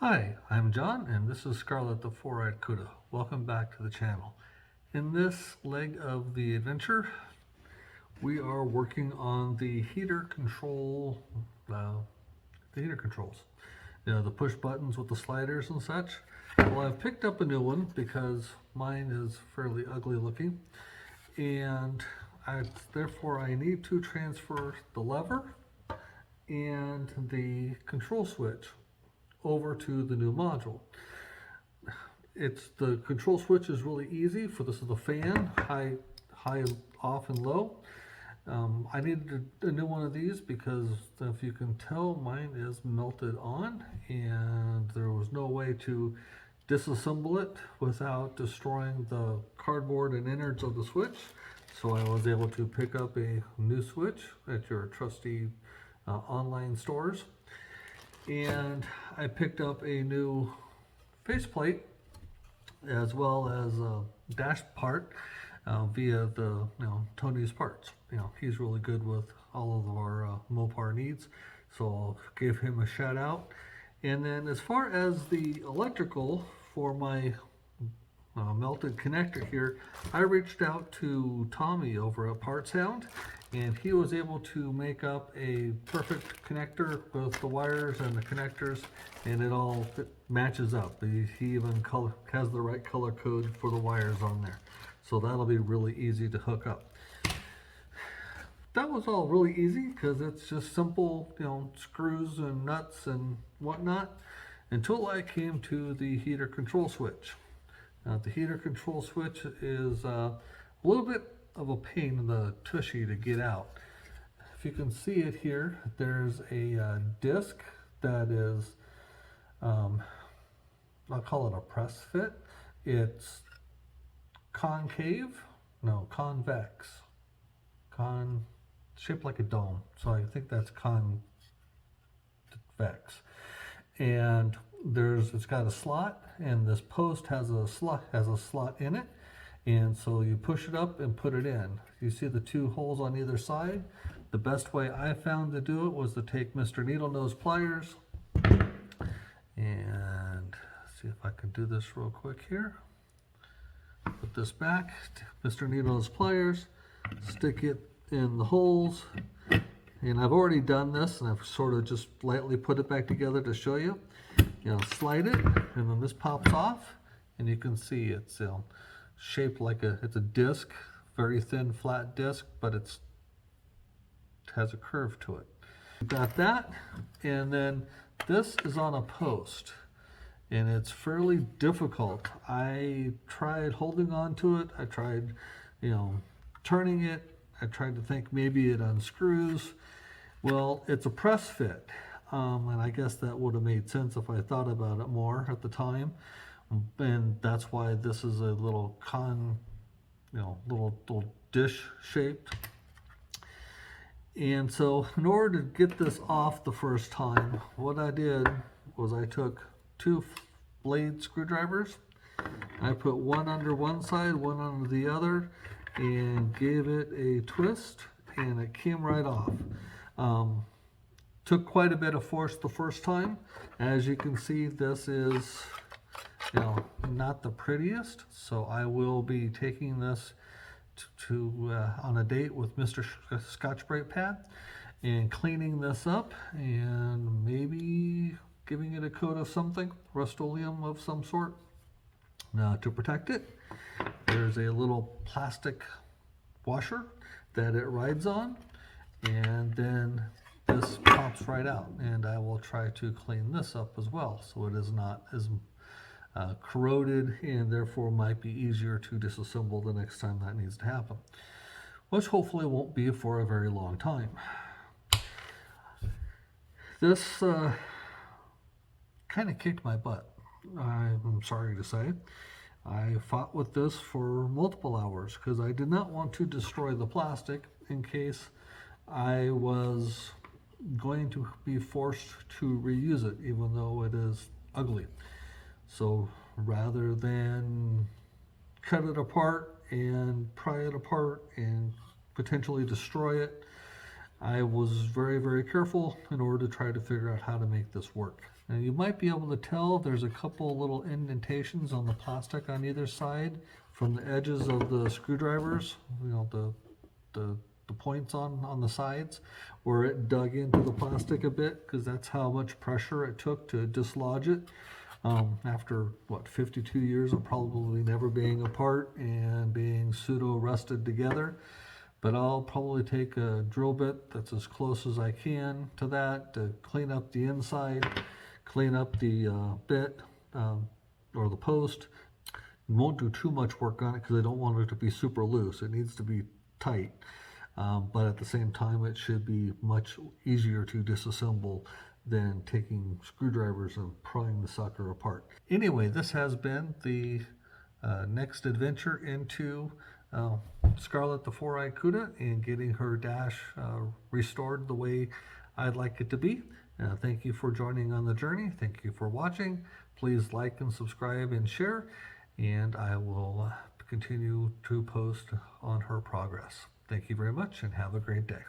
Hi, I'm John, and this is Scarlett the Four-Eyed Cuda. Welcome back to the channel. In this leg of the adventure, we are working on the heater controls. The push buttons with the sliders and such. Well, I've picked up a new one because mine is fairly ugly looking, and therefore I need to transfer the lever and the control switch over to the new module. The control switch is really easy. This is the fan, high, off, and low. I needed a new one of these because, if you can tell, mine is melted on, and there was no way to disassemble it without destroying the cardboard and innards of the switch. So I was able to pick up a new switch at your trusty online stores, and I picked up a new faceplate as well as a dash part via the Tony's Parts. He's really good with all of our Mopar needs, so I'll give him a shout out. And then as far as the electrical for my melted connector here, I reached out to Tommy over at Part Sound, and he was able to make up a perfect connector with the wires and the connectors, and it matches up. He even has the right color code for the wires on there, so that'll be really easy to hook up. That was all really easy because it's just simple, screws and nuts and whatnot, until I came to the heater control switch. The heater control switch is a little bit of a pain in the tushy to get out. If you can see it here, there's a disc that is, I'll call it a press fit. It's convex, shaped like a dome. So I think that's convex. And it's got a slot, and this post has a slot in it, and so you push it up and put it in. You see the two holes on either side. The best way I found to do it was to take Mr. Needle Nose pliers, and see if I can do this real quick here. Put this back, Mr. Needle Nose pliers, stick it in the holes. And I've already done this, and I've sort of just lightly put it back together to show you. Slide it, and then this pops off, and you can see it's shaped like it's a disc, very thin, flat disc, but it has a curve to it. Got that, and then this is on a post, and it's fairly difficult. I tried holding on to it. I tried, turning it. I tried to think maybe it unscrews. Well, it's a press fit, and I guess that would have made sense if I thought about it more at the time. And that's why this is a little little dish shaped. And so, in order to get this off the first time, what I did was I took two blade screwdrivers. I put one under one side, one under the other, and gave it a twist, and it came right off. Took quite a bit of force the first time. As you can see, this is not the prettiest, so I will be taking this on a date with Mr. Scotch Brite Pad and cleaning this up, and maybe giving it a coat of something, Rust-Oleum of some sort, to protect it. There's a little plastic washer that it rides on, and then this pops right out, and I will try to clean this up as well so it is not as corroded, and therefore might be easier to disassemble the next time that needs to happen, which hopefully won't be for a very long time. This kind of kicked my butt, I'm sorry to say. I fought with this for multiple hours because I did not want to destroy the plastic in case I was going to be forced to reuse it, even though it is ugly. So rather than cut it apart and pry it apart and potentially destroy it, I was very, very careful in order to try to figure out how to make this work. And you might be able to tell there's a couple little indentations on the plastic on either side from the edges of the screwdrivers, you know, the points on the sides where it dug into the plastic a bit, because that's how much pressure it took to dislodge it. After what, 52 years of probably never being apart and being pseudo rusted together. But I'll probably take a drill bit that's as close as I can to that to clean up the inside, clean up the bit or the post. Won't do too much work on it because I don't want it to be super loose. It needs to be tight. But at the same time, it should be much easier to disassemble than taking screwdrivers and prying the sucker apart. Anyway, this has been the next adventure into Scarlett the 4-Eye Cuda and getting her dash restored the way I'd like it to be. Thank you for joining on the journey. Thank you for watching. Please like and subscribe and share, and I will continue to post on her progress. Thank you very much and have a great day.